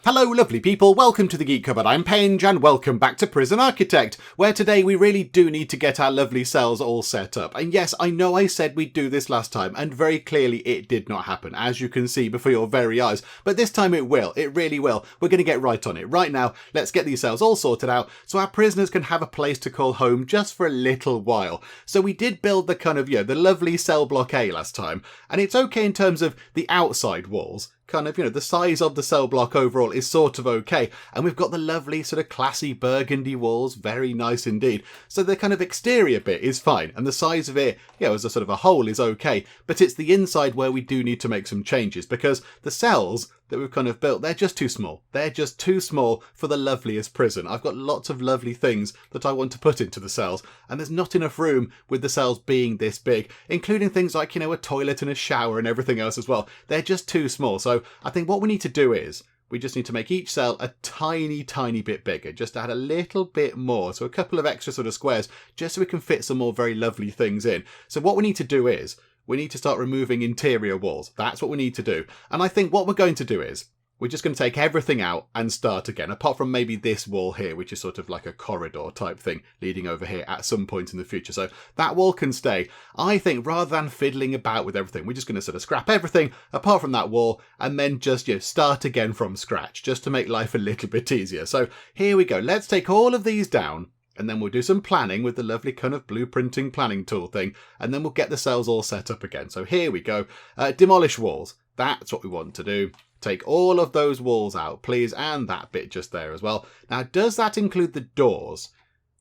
Hello lovely people, welcome to the Geek Cupboard, I'm Paige and welcome back to Prison Architect, where today we really do need to get our lovely cells all set up. And yes, I know I said we'd do this last time, and very clearly it did not happen, as you can see before your very eyes. But this time it will, it really will. We're going to get right on it. Right now, let's get these cells all sorted out so our prisoners can have a place to call home just for a little while. So we did build the kind of, the lovely cell block A last time, and it's okay in terms of the outside walls. Kind of, the size of the cell block overall is sort of okay. And we've got the lovely sort of classy burgundy walls, very nice indeed. So the kind of exterior bit is fine. And the size of it, as a sort of a whole is okay. But it's the inside where we do need to make some changes because the cells that we've kind of built, they're just too small. They're just too small for the loveliest prison. I've got lots of lovely things that I want to put into the cells, and there's not enough room with the cells being this big, including things like, a toilet and a shower and everything else as well. They're just too small. So I think what we need to do is we just need to make each cell a tiny bit bigger, just add a little bit more. So a couple of extra sort of squares, just so we can fit some more very lovely things in. So what we need to do is we need to start removing interior walls. That's what we need to do. And I think what we're going to do is we're just going to take everything out and start again, apart from maybe this wall here, which is sort of like a corridor type thing leading over here at some point in the future. So that wall can stay. I think rather than fiddling about with everything, we're just going to sort of scrap everything apart from that wall and then just start again from scratch, just to make life a little bit easier. So here we go. Let's take all of these down. And then we'll do some planning with the lovely kind of blueprinting planning tool thing. And then we'll get the cells all set up again. So here we go. Demolish walls. That's what we want to do. Take all of those walls out, please. And that bit just there as well. Now, does that include the doors?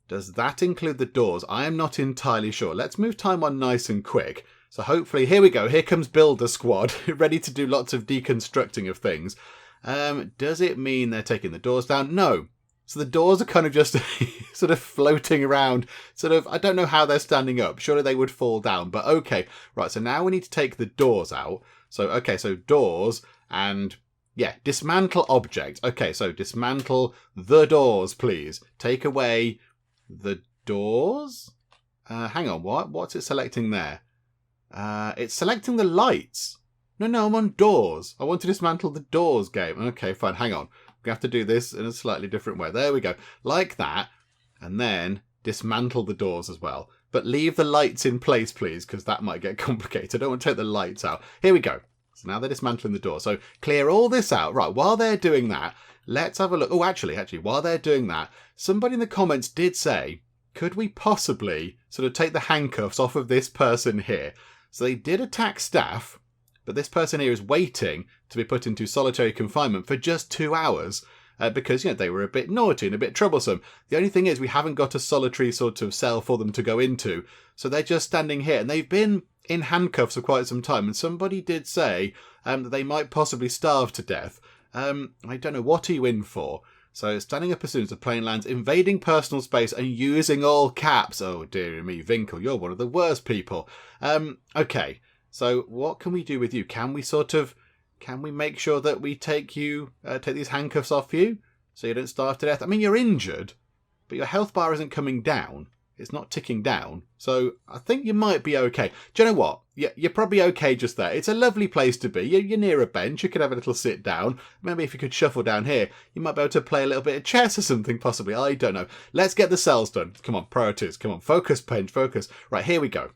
Does that include the doors? I am not entirely sure. Let's move time on nice and quick. So hopefully, here we go. Here comes Builder Squad, ready to do lots of deconstructing of things. Does it mean they're taking the doors down? No. So the doors are kind of just sort of floating around, I don't know how they're standing up. Surely they would fall down, but okay. Right, so now we need to take the doors out. So, okay, so doors and, dismantle object. Okay, so dismantle the doors, please. Take away the doors? Hang on, what? What's it selecting there? It's selecting the lights. No, I'm on doors. I want to dismantle the doors game. Okay, fine, hang on. We have to do this in a slightly different way. There we go. Like that. And then dismantle the doors as well. But leave the lights in place, please, because that might get complicated. I don't want to take the lights out. Here we go. So now they're dismantling the door. So clear all this out. Right, while they're doing that, let's have a look. Oh, actually, while they're doing that, somebody in the comments did say, could we possibly sort of take the handcuffs off of this person here? So they did attack staff. But this person here is waiting to be put into solitary confinement for just 2 hours because, they were a bit naughty and a bit troublesome. The only thing is we haven't got a solitary sort of cell for them to go into. So they're just standing here and they've been in handcuffs for quite some time. And somebody did say that they might possibly starve to death. I don't know, what are you in for? So standing up as soon as the plane lands, invading personal space and using all caps. Oh, dear me, Winkle, you're one of the worst people. Okay. So what can we do with you? Can we make sure that we take these handcuffs off you so you don't starve to death? I mean, you're injured, but your health bar isn't coming down. It's not ticking down. So I think you might be okay. Do you know what? You're probably okay just there. It's a lovely place to be. You're near a bench. You could have a little sit down. Maybe if you could shuffle down here, you might be able to play a little bit of chess or something possibly. I don't know. Let's get the cells done. Come on, priorities. Come on, focus, Paige, focus. Right, here we go.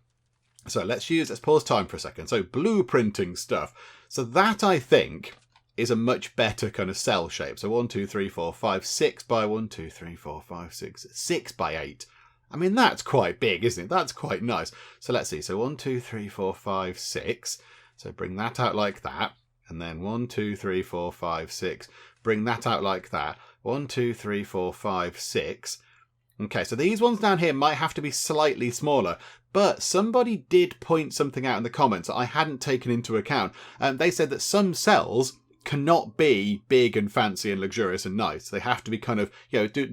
So let's pause time for a second. So blueprinting stuff. So that I think is a much better kind of cell shape. So 1, 2, 3, 4, 5, 6 by 1, 2, 3, 4, 5, 6, 6 by 8. I mean, that's quite big, isn't it? That's quite nice. So let's see. So 1, 2, 3, 4, 5, 6. So bring that out like that. And then 1, 2, 3, 4, 5, 6. Bring that out like that. 1, 2, 3, 4, 5, 6. Okay, so these ones down here might have to be slightly smaller, but somebody did point something out in the comments that I hadn't taken into account. They said that some cells cannot be big and fancy and luxurious and nice. They have to be kind of,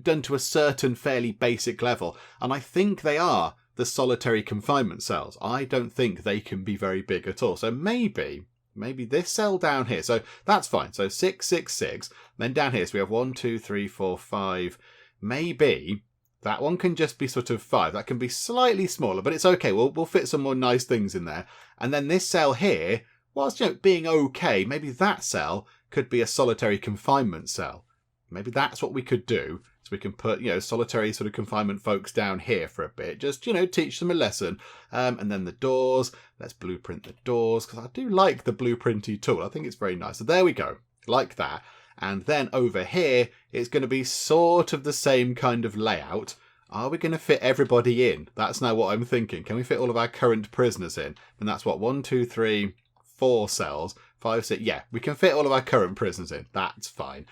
done to a certain fairly basic level. And I think they are the solitary confinement cells. I don't think they can be very big at all. So maybe this cell down here. So that's fine. So 6, 6, 6. Then down here, so we have 1, 2, 3, 4, 5. Maybe that one can just be sort of 5. That can be slightly smaller, but it's okay. We'll fit some more nice things in there. And then this cell here, whilst being okay, maybe that cell could be a solitary confinement cell. Maybe that's what we could do. So we can put, solitary sort of confinement folks down here for a bit. Just, teach them a lesson. And then the doors. Let's blueprint the doors, because I do like the blueprinty tool. I think it's very nice. So there we go. Like that. And then over here, it's going to be sort of the same kind of layout. Are we going to fit everybody in? That's now what I'm thinking. Can we fit all of our current prisoners in? And that's what, 1, 2, 3, 4 cells. 5, 6. Yeah, we can fit all of our current prisoners in. That's fine.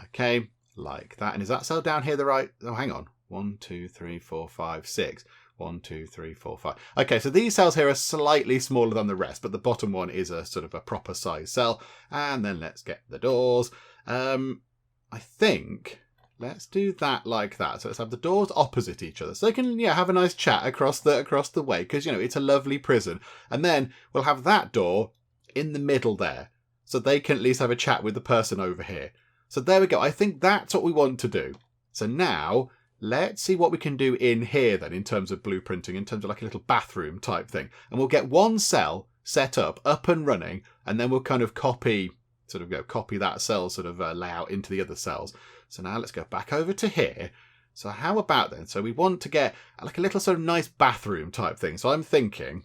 Okay, like that. And is that cell down here the right? Oh, hang on. 1, 2, 3, 4, 5, 6. 1, 2, 3, 4, 5. Okay, so these cells here are slightly smaller than the rest, but the bottom one is a sort of a proper size cell. And then let's get the doors. I think let's do that like that. So let's have the doors opposite each other, so they can have a nice chat across the way, because it's a lovely prison. And then we'll have that door in the middle there, so they can at least have a chat with the person over here. So there we go. I think that's what we want to do. So now let's see what we can do in here then, in terms of blueprinting, in terms of like a little bathroom type thing. And we'll get one cell set up and running, and then we'll kind of copy that cell sort of layout into the other cells. So now let's go back over to here. So how about then? So we want to get like a little sort of nice bathroom type thing. So I'm thinking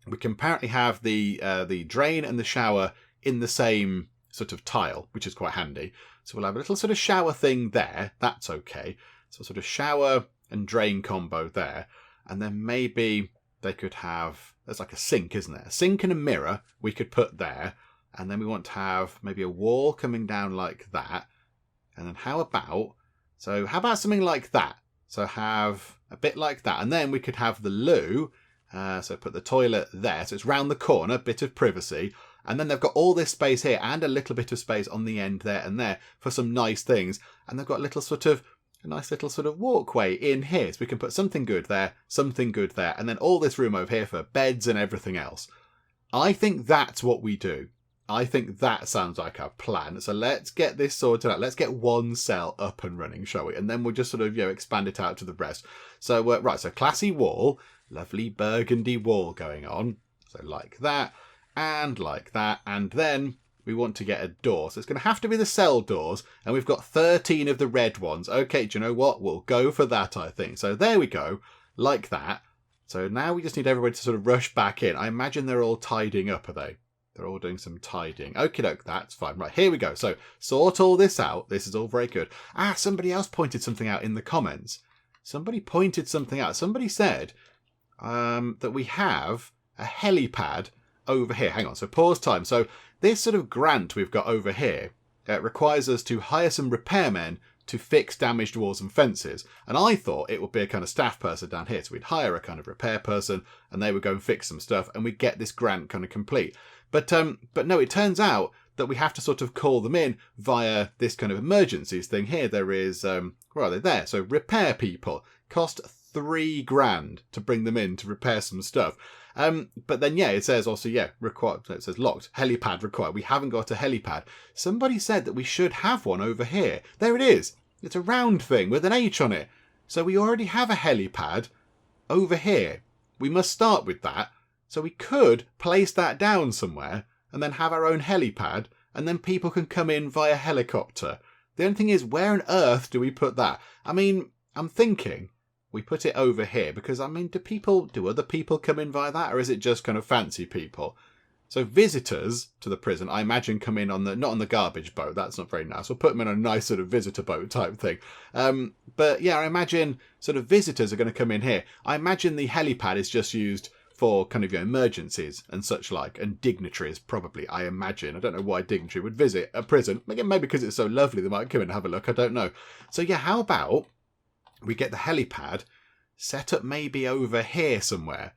we can apparently have the drain and the shower in the same sort of tile, which is quite handy. So we'll have a little sort of shower thing there. That's okay. So sort of shower and drain combo there. And then maybe they could have, there's like a sink, isn't there? A sink and a mirror we could put there. And then we want to have maybe a wall coming down like that. And then how about something like that? So have a bit like that. And then we could have the loo. So put the toilet there. So it's round the corner, bit of privacy. And then they've got all this space here and a little bit of space on the end there and there for some nice things. And they've got a nice little sort of walkway in here. So we can put something good there, and then all this room over here for beds and everything else. I think that's what we do. I think that sounds like a plan. So let's get this sorted out. Let's get one cell up and running, shall we? And then we'll just sort of, expand it out to the rest. So, right, so classy wall, lovely burgundy wall going on. So like that, and like that. And then we want to get a door. So it's going to have to be the cell doors. And we've got 13 of the red ones. Okay, do you know what? We'll go for that, I think. So there we go, like that. So now we just need everybody to sort of rush back in. I imagine they're all tidying up, are they? They're all doing some tidying. Okie doke, that's fine. Right, here we go. So sort all this out. This is all very good. Somebody else pointed something out in the comments. Somebody pointed something out. Somebody said that we have a helipad over here. Hang on, so pause time. So this sort of grant we've got over here requires us to hire some repairmen to fix damaged walls and fences. And I thought it would be a kind of staff person down here. So we'd hire a kind of repair person and they would go and fix some stuff and we'd get this grant kind of complete. But no, it turns out that we have to sort of call them in via this kind of emergencies thing here. There is, where are they? There. So repair people cost $3,000 to bring them in to repair some stuff. But then, it says also, required. It says locked, helipad required. We haven't got a helipad. Somebody said that we should have one over here. There it is. It's a round thing with an H on it. So we already have a helipad over here. We must start with that. So we could place that down somewhere and then have our own helipad and then people can come in via helicopter. The only thing is, where on earth do we put that? I mean, I'm thinking we put it over here because, I mean, do other people come in via that, or is it just kind of fancy people? So visitors to the prison, I imagine, come in on not on the garbage boat. That's not very nice. We'll put them in a nice sort of visitor boat type thing. But I imagine sort of visitors are going to come in here. I imagine the helipad is just used for kind of emergencies and such like, and dignitaries probably, I imagine. I don't know why dignitary would visit a prison. Maybe because it's so lovely they might come in and have a look. I don't know. So how about we get the helipad set up maybe over here somewhere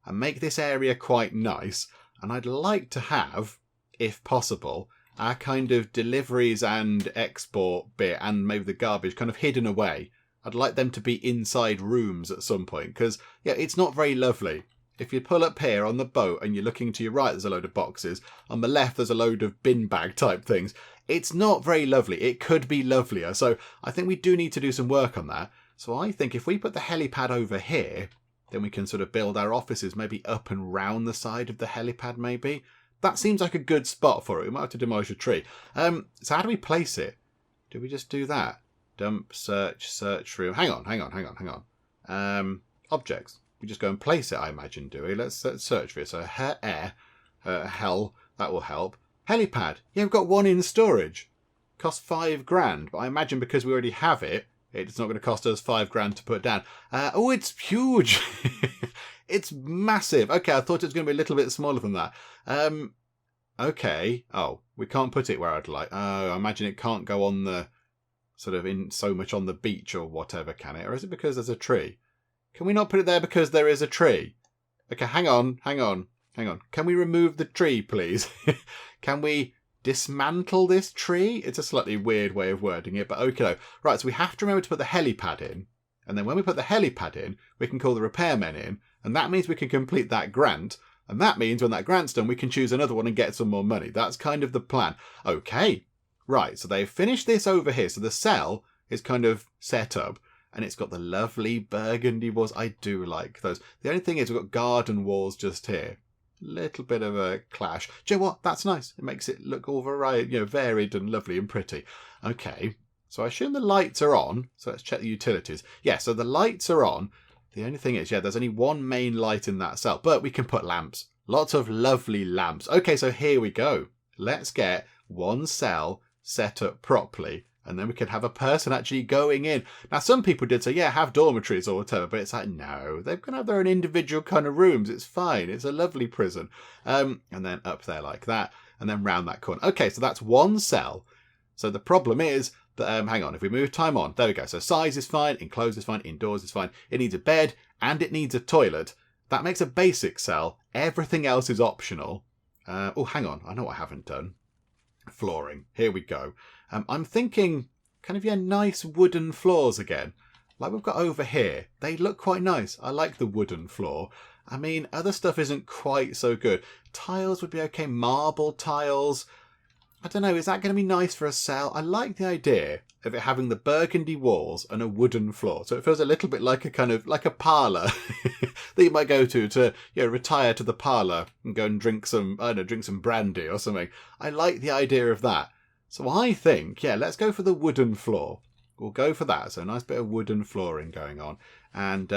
and make this area quite nice. And I'd like to have, if possible, our kind of deliveries and export bit and maybe the garbage kind of hidden away. I'd like them to be inside rooms at some point because, it's not very lovely. If you pull up here on the boat and you're looking to your right, there's a load of boxes. On the left, there's a load of bin bag type things. It's not very lovely. It could be lovelier. So I think we do need to do some work on that. So I think if we put the helipad over here, then we can sort of build our offices maybe up and round the side of the helipad maybe. that seems like a good spot for it. We might have to demolish a tree. So how do we place it? Do we just do that? Dump, search room. Hang on. Objects. We just go and place it, I imagine, do we? Let's search for it. So hell, that will help. Helipad. Yeah, we've got one in storage. Cost $5,000, but I imagine because we already have it, it's not going to cost us $5,000 to put down. Oh, it's huge. It's massive. Okay, I thought it was going to be a little bit smaller than that. Okay. Oh, we can't put it where I'd like. Oh, I imagine it can't go on the sort of in so much on the beach or whatever, can it? Or is it because there's a tree? Can we not put it there because there is a tree? Okay, hang on. Can we remove the tree, please? Can we dismantle this tree? It's a slightly weird way of wording it, but okay. Right, so we have to remember to put the helipad in. And then when we put the helipad in, we can call the repairmen in. And that means we can complete that grant. And that means when that grant's done, we can choose another one and get some more money. That's kind of the plan. Okay. Right, so they've finished this over here. So the cell is kind of set up. And it's got the lovely burgundy walls. I do like those. The only thing is we've got garden walls just here. Little bit of a clash. Do you know what? That's nice. It makes it look all varied and lovely and pretty. Okay. So I assume the lights are on. So let's check the utilities. Yeah, so the lights are on. The only thing is, there's only one main light in that cell, but we can put lamps. Lots of lovely lamps. Okay, so here we go. Let's get one cell set up properly, and then we can have a person actually going in. Now, some people did say, have dormitories or whatever, but it's like, no, they're going to have their own individual kind of rooms. It's fine. It's a lovely prison. And then up there like that, and then round that corner. Okay, so that's one cell. So the problem is that, hang on, if we move time on, there we go. So size is fine, enclosed is fine, indoors is fine. It needs a bed and it needs a toilet. That makes a basic cell. Everything else is optional. Oh, hang on. I know what I haven't done. Flooring. Here we go. I'm thinking kind of, nice wooden floors again. Like we've got over here. They look quite nice. I like the wooden floor. I mean, other stuff isn't quite so good. Tiles would be okay. Marble tiles. I don't know, is that going to be nice for a cell? I like the idea of it having the burgundy walls and a wooden floor. So it feels a little bit like a kind of, like a parlour that you might go to retire to the parlour and go and drink some brandy or something. I like the idea of that. So I think, let's go for the wooden floor. We'll go for that. So a nice bit of wooden flooring going on. And,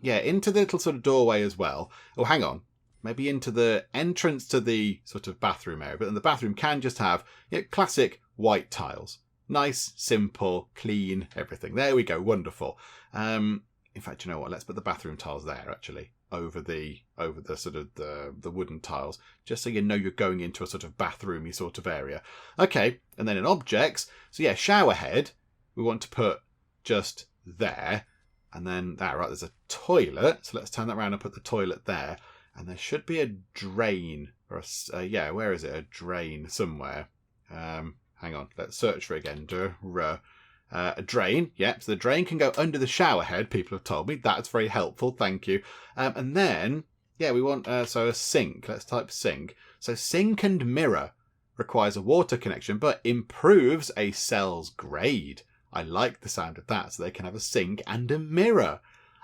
into the little sort of doorway as well. Oh, hang on. Maybe into the entrance to the sort of bathroom area. But then the bathroom can just have classic white tiles. Nice, simple, clean, everything. There we go. Wonderful. In fact, you know what? Let's put the bathroom tiles there, actually, over the sort of the wooden tiles, just so you know you're going into a sort of bathroomy sort of area. Okay. And then in objects, so shower head, we want to put just there. And then that, right, there's a toilet. So let's turn that around and put the toilet there. And there should be a drain, or where is it? A drain somewhere. Hang on, let's search for it again. A drain, so the drain can go under the shower head, people have told me. That's very helpful, thank you. And then, we want, a sink. Let's type sink. So sink and mirror requires a water connection, but improves a cell's grade. I like the sound of that, so they can have a sink and a mirror.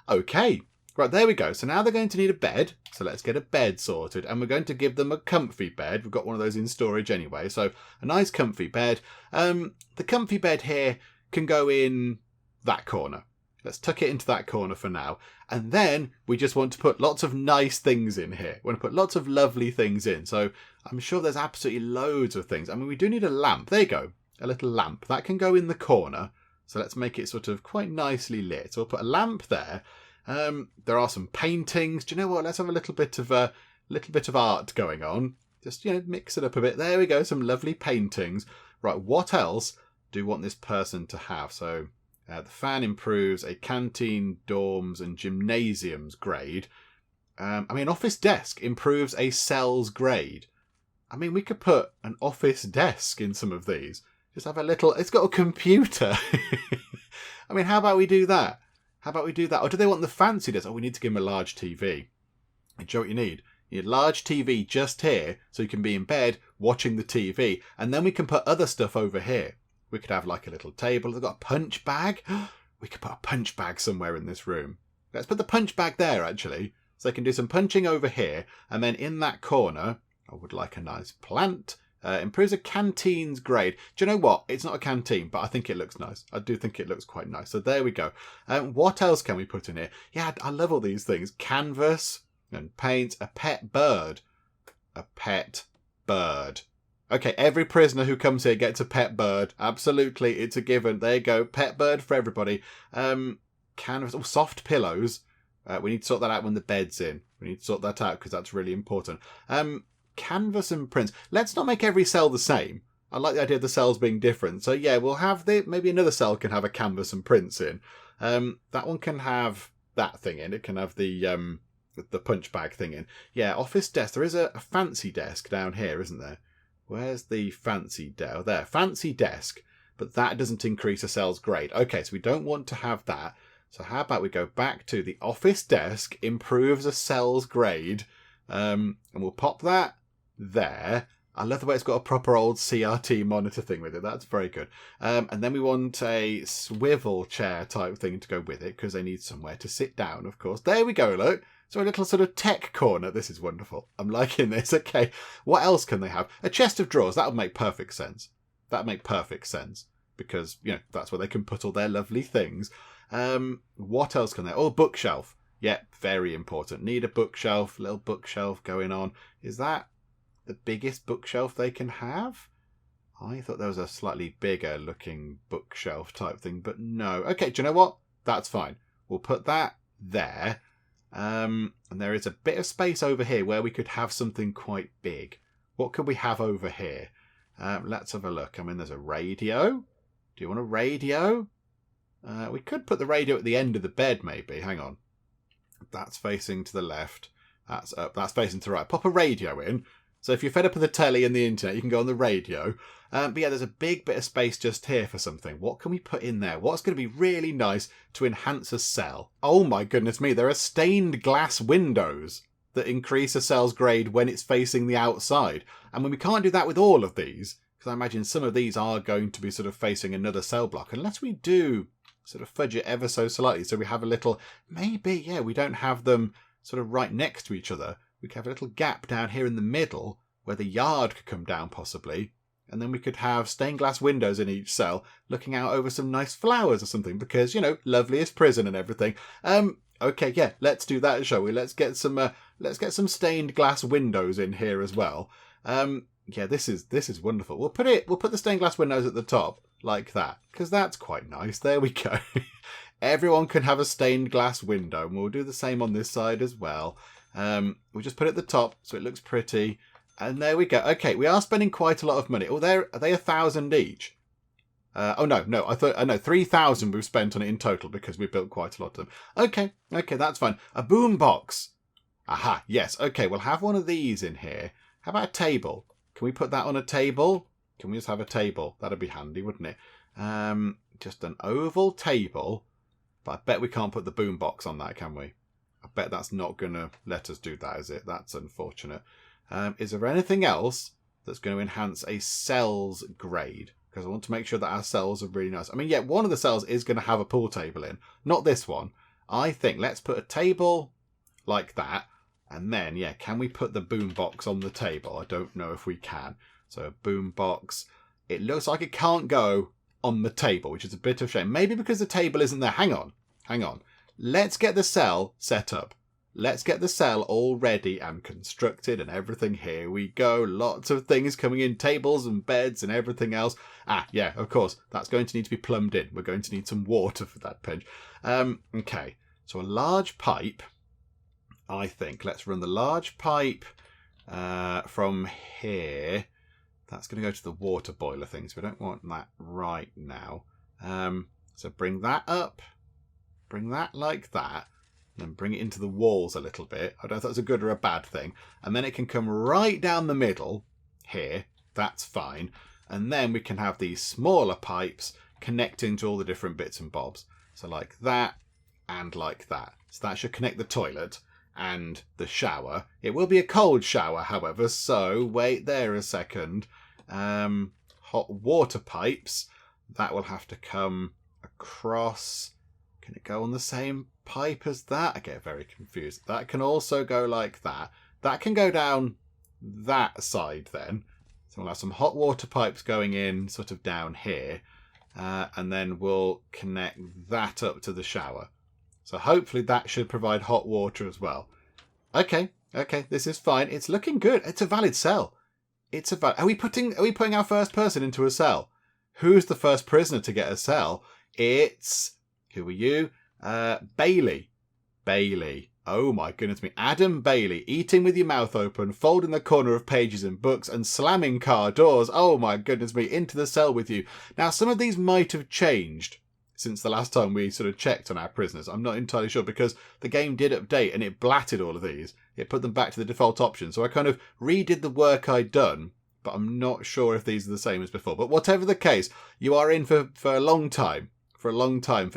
Okay. Right, there we go. So now they're going to need a bed. So let's get a bed sorted. And we're going to give them a comfy bed. We've got one of those in storage anyway. So a nice comfy bed. The comfy bed here can go in that corner. Let's tuck it into that corner for now. And then we just want to put lots of nice things in here. We want to put lots of lovely things in. So I'm sure there's absolutely loads of things. I mean, we do need a lamp. There you go. A little lamp. That can go in the corner. So let's make it sort of quite nicely lit. So we'll put a lamp there. There are some paintings. Do you know what? Let's have a little bit of art going on. Just, mix it up a bit. There we go. Some lovely paintings. Right. What else do we want this person to have? So, the fan improves a canteen, dorms and gymnasiums grade. Office desk improves a cell's grade. I mean, we could put an office desk in some of these. Just have a little, it's got a computer. I mean, how about we do that? Or do they want the fancy desk? Oh, we need to give them a large TV. Do you know what you need? You need a large TV just here so you can be in bed watching the TV. And then we can put other stuff over here. We could have like a little table. They've got a punch bag. We could put a punch bag somewhere in this room. Let's put the punch bag there, actually. So they can do some punching over here. And then in that corner, I would like a nice plant. Improves a canteen's grade. Do you know what? It's not a canteen, but I think it looks nice. I do think it looks quite nice. So there we go. What else can we put in here? Yeah, I love all these things. Canvas and paint. A pet bird. A pet bird. Okay, every prisoner who comes here gets a pet bird. Absolutely, it's a given. There you go. Pet bird for everybody. Canvas. Oh, soft pillows. We need to sort that out when the bed's in. We need to sort that out because that's really important. Canvas and prints. Let's not make every cell the same. I like the idea of the cells being different. So yeah, we'll have maybe another cell can have a canvas and prints in. That one can have that thing in. It can have the punch bag thing in. Yeah, office desk. There is a fancy desk down here, isn't there? Where's the fancy desk? Oh, there, fancy desk. But that doesn't increase a cell's grade. Okay, so we don't want to have that. So how about we go back to the office desk, improves a cell's grade, and we'll pop that there. I love the way it's got a proper old CRT monitor thing with it. That's very good. And then we want a swivel chair type thing to go with it because they need somewhere to sit down, of course. There we go, look. So a little sort of tech corner. This is wonderful. I'm liking this. Okay, what else can they have? A chest of drawers. That would make perfect sense. That would make perfect sense because, you know, that's where they can put all their lovely things. What else can they? Oh, bookshelf. Yeah, very important. Need a bookshelf. Little bookshelf going on. Is that the biggest bookshelf they can have? I thought there was a slightly bigger looking bookshelf type thing, but no. Okay, do you know what? That's fine. We'll put that there. And there is a bit of space over here where we could have something quite big. What could we have over here? Let's have a look. I mean, there's a radio. Do you want a radio? We could put the radio at the end of the bed, maybe. Hang on. That's facing to the left. That's up. That's facing to the right. Pop a radio in. So if you're fed up with the telly and the internet, you can go on the radio. But yeah, there's a big bit of space just here for something. What can we put in there? What's going to be really nice to enhance a cell? Oh my goodness me, there are stained glass windows that increase a cell's grade when it's facing the outside. And when we can't do that with all of these, because I imagine some of these are going to be sort of facing another cell block, unless we do sort of fudge it ever so slightly. So we have a little, maybe, yeah, we don't have them sort of right next to each other. We could have a little gap down here in the middle where the yard could come down possibly. And then we could have stained glass windows in each cell looking out over some nice flowers or something because, you know, loveliest prison and everything. Okay, yeah, let's do that, shall we? Let's get some stained glass windows in here as well. Yeah, this is wonderful. We'll put the stained glass windows at the top like that because that's quite nice. There we go. Everyone can have a stained glass window, and we'll do the same on this side as well. We'll just put it at the top so it looks pretty. And there we go. Okay, we are spending quite a lot of money. Oh, are they 1,000 each? Oh, no. I thought 3,000 we've spent on it in total because we built quite a lot of them. Okay, that's fine. A boom box. Aha, yes. Okay, we'll have one of these in here. How about a table? Can we put that on a table? Can we just have a table? That'd be handy, wouldn't it? Just an oval table. But I bet we can't put the boom box on that, can we? I bet that's not going to let us do that, is it? That's unfortunate. Is there anything else that's going to enhance a cell's grade? Because I want to make sure that our cells are really nice. I mean, yeah, one of the cells is going to have a pool table in. Not this one. I think let's put a table like that. And then, yeah, can we put the boom box on the table? I don't know if we can. So a boom box. It looks like it can't go on the table, which is a bit of a shame. Maybe because the table isn't there. Hang on. Let's get the cell set up. Let's get the cell all ready and constructed and everything. Here we go. Lots of things coming in, tables and beds and everything else. Ah, yeah, of course. That's going to need to be plumbed in. We're going to need some water for that pinch. Okay, so a large pipe, I think. Let's run the large pipe from here. That's going to go to the water boiler thing, so we don't want that right now. So bring that up. Bring that like that. And then bring it into the walls a little bit. I don't know if that's a good or a bad thing. And then it can come right down the middle here. That's fine. And then we can have these smaller pipes connecting to all the different bits and bobs. So like that and like that. So that should connect the toilet and the shower. It will be a cold shower, however. So wait there a second. Hot water pipes. That will have to come across. Can it go on the same pipe as that? I get very confused. That can also go like that. That can go down that side then. So we'll have some hot water pipes going in sort of down here. And then we'll connect that up to the shower. So hopefully that should provide hot water as well. Okay, this is fine. It's looking good. It's a valid cell. Are we putting our first person into a cell? Who's the first prisoner to get a cell? Who are you? Bailey. Oh my goodness me. Adam Bailey, eating with your mouth open, folding the corner of pages and books, and slamming car doors. Oh my goodness me, into the cell with you. Now, some of these might have changed since the last time we sort of checked on our prisoners. I'm not entirely sure, because the game did update and it blatted all of these. It put them back to the default option. So I kind of redid the work I'd done, but I'm not sure if these are the same as before. But whatever the case, you are in for a long time. For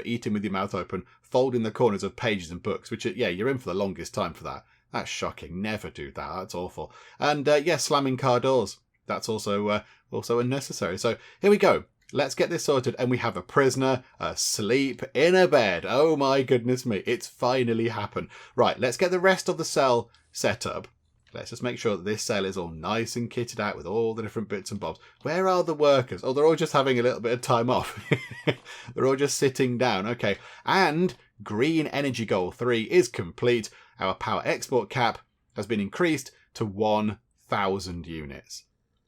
eating with your mouth open, folding the corners of pages and books, which, yeah, you're in for the longest time for that. That's shocking. Never do that. That's awful. And, slamming car doors. That's also unnecessary. So here we go. Let's get this sorted. And we have a prisoner asleep in a bed. Oh my goodness me. It's finally happened. Right, let's get the rest of the cell set up. Let's just make sure that this cell is all nice and kitted out with all the different bits and bobs. Where are the workers? Oh, they're all just having a little bit of time off. They're all just sitting down. Okay. And green energy goal 3 is complete. Our power export cap has been increased to 1,000 units.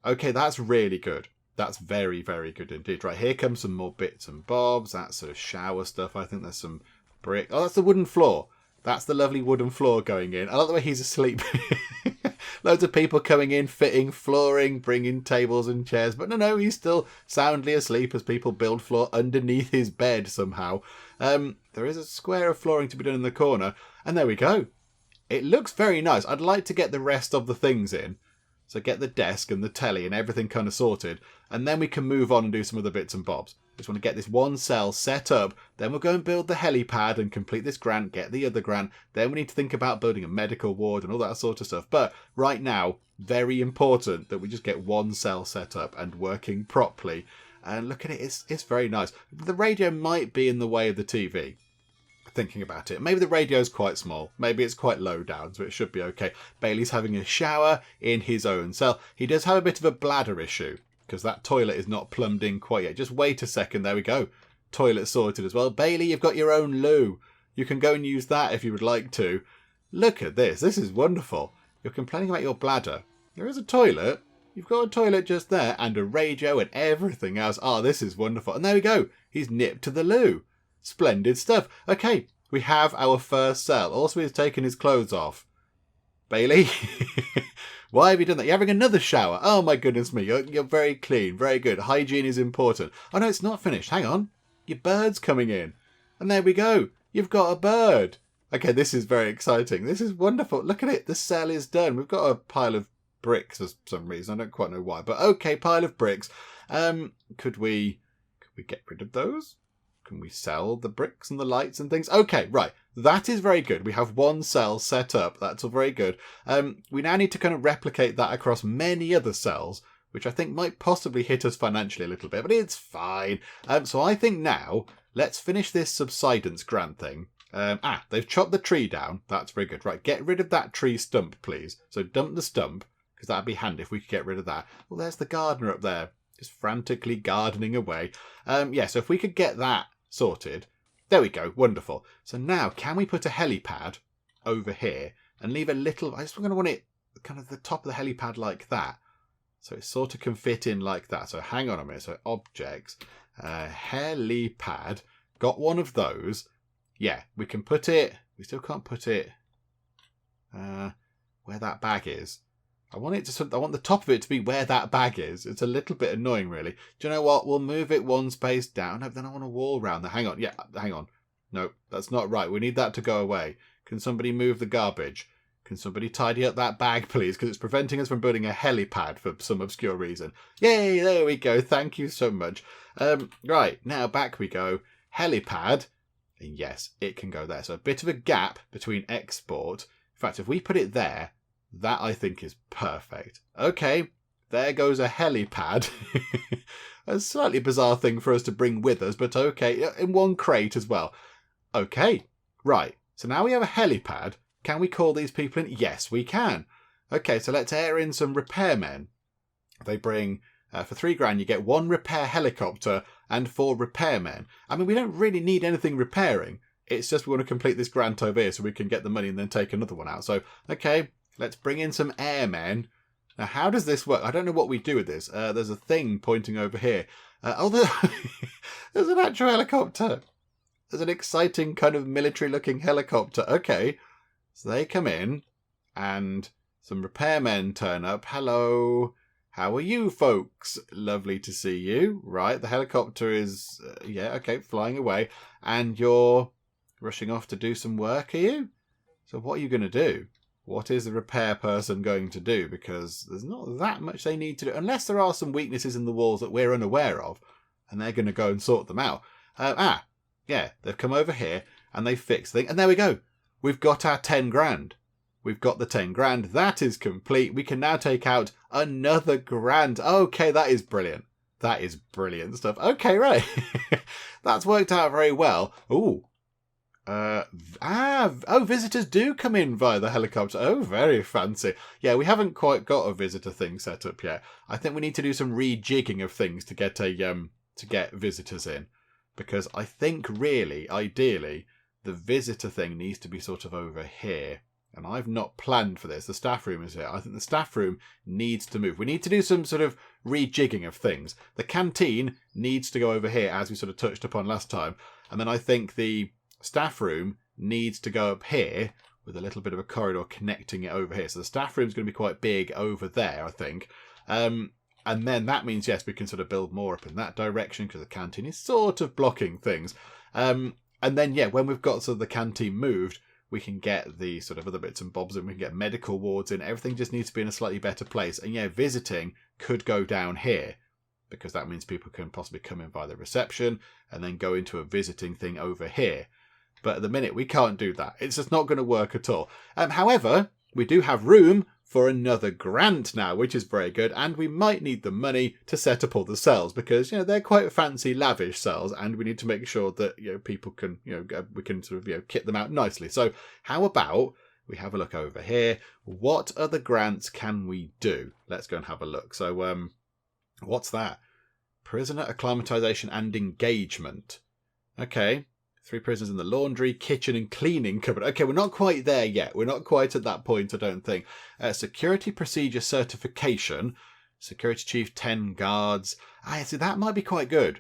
Okay, that's really good. That's very, very good indeed. Right, here comes some more bits and bobs. That's sort of shower stuff. I think there's some brick. Oh, that's the wooden floor. That's the lovely wooden floor going in. I like the way he's asleep. Loads of people coming in, fitting flooring, bringing tables and chairs. But no, he's still soundly asleep as people build floor underneath his bed somehow. There is a square of flooring to be done in the corner. And there we go. It looks very nice. I'd like to get the rest of the things in. So get the desk and the telly and everything kind of sorted. And then we can move on and do some other bits and bobs. Just want to get this one cell set up. Then we'll go and build the helipad and complete this grant, get the other grant. Then we need to think about building a medical ward and all that sort of stuff. But right now, very important that we just get one cell set up and working properly. And look at it, it's very nice. The radio might be in the way of the TV. Thinking about it. Maybe the radio's quite small. Maybe it's quite low down, so it should be okay. Bailey's having a shower in his own cell. He does have a bit of a bladder issue, because that toilet is not plumbed in quite yet. Just wait a second. There we go. Toilet sorted as well. Bailey, you've got your own loo. You can go and use that if you would like to. Look at this. This is wonderful. You're complaining about your bladder. There is a toilet. You've got a toilet just there and a radio and everything else. Oh, this is wonderful. And there we go. He's nipped to the loo. Splendid stuff. Okay, we have our first cell. Also, he's taken his clothes off. Bailey, why have you done that? You're having another shower. Oh my goodness me. You're very clean. Very good. Hygiene is important. Oh no, it's not finished. Hang on. Your bird's coming in. And there we go. You've got a bird. Okay, this is very exciting. This is wonderful. Look at it. The cell is done. We've got a pile of bricks for some reason. I don't quite know why. But okay, pile of bricks. Could we get rid of those? Can we sell the bricks and the lights and things? Okay, right. That is very good. We have one cell set up. That's all very good. We now need to kind of replicate that across many other cells, which I think might possibly hit us financially a little bit, but it's fine. So I think now, let's finish this subsidence grant thing. They've chopped the tree down. That's very good. Right, get rid of that tree stump, please. So dump the stump, because that'd be handy if we could get rid of that. Well, there's the gardener up there, just frantically gardening away. So if we could get that sorted. There we go. Wonderful. So now, can we put a helipad over here and leave a little... I just going to want it kind of the top of the helipad like that. So it sort of can fit in like that. So hang on a minute. So objects, helipad. Got one of those. Yeah, we can put it... We still can't put it where that bag is. I want the top of it to be where that bag is. It's a little bit annoying, really. Do you know what? We'll move it one space down. No, then I want a wall round there. Hang on. Yeah, hang on. No, that's not right. We need that to go away. Can somebody move the garbage? Can somebody tidy up that bag, please? Because it's preventing us from building a helipad for some obscure reason. Yay, there we go. Thank you so much. Right, now back we go. Helipad. And yes, it can go there. So a bit of a gap between export. In fact, if we put it there, that, I think, is perfect. Okay, there goes a helipad. A slightly bizarre thing for us to bring with us, but okay, in one crate as well. Okay, right. So now we have a helipad. Can we call these people in? Yes, we can. Okay, so let's air in some repairmen. They bring, for £3,000, you get 1 repair helicopter and 4 repairmen. I mean, we don't really need anything repairing. It's just we want to complete this grant over here so we can get the money and then take another one out. So, okay, let's bring in some airmen. Now, how does this work? I don't know what we do with this. There's a thing pointing over here. There's an actual helicopter. There's an exciting kind of military-looking helicopter. Okay, so they come in and some repairmen turn up. Hello. How are you, folks? Lovely to see you. Right, the helicopter is, flying away. And you're rushing off to do some work, are you? So what are you going to do? What is the repair person going to do? Because there's not that much they need to do. Unless there are some weaknesses in the walls that we're unaware of. And they're going to go and sort them out. They've come over here and they fixed the thing. And there we go. We've got our 10 grand. We've got the 10 grand. That is complete. We can now take out another grand. Okay, that is brilliant. That is brilliant stuff. Okay, right. That's worked out very well. Ooh. Visitors do come in via the helicopter. Oh, very fancy. Yeah, we haven't quite got a visitor thing set up yet. I think we need to do some rejigging of things to get visitors in. Because I think really, ideally, the visitor thing needs to be sort of over here. And I've not planned for this. The staff room is here. I think the staff room needs to move. We need to do some sort of rejigging of things. The canteen needs to go over here, as we sort of touched upon last time. And then I think the staff room needs to go up here with a little bit of a corridor connecting it over here. So the staff room is going to be quite big over there, I think. And then that means, yes, we can sort of build more up in that direction because the canteen is sort of blocking things. And then, when we've got sort of the canteen moved, we can get the sort of other bits and bobs in. We can get medical wards in. Everything just needs to be in a slightly better place. And visiting could go down here because that means people can possibly come in via the reception and then go into a visiting thing over here. But at the minute, we can't do that. It's just not going to work at all. However, we do have room for another grant now, which is very good. And we might need the money to set up all the cells because, they're quite fancy, lavish cells. And we need to make sure that, people can, we can sort of, kit them out nicely. So how about we have a look over here? What other grants can we do? Let's go and have a look. So what's that? Prisoner acclimatization and engagement. Okay. 3 prisoners in the laundry, kitchen and cleaning cupboard. Okay, we're not quite there yet. We're not quite at that point, I don't think. Security procedure certification. Security chief, 10 guards. See, that might be quite good.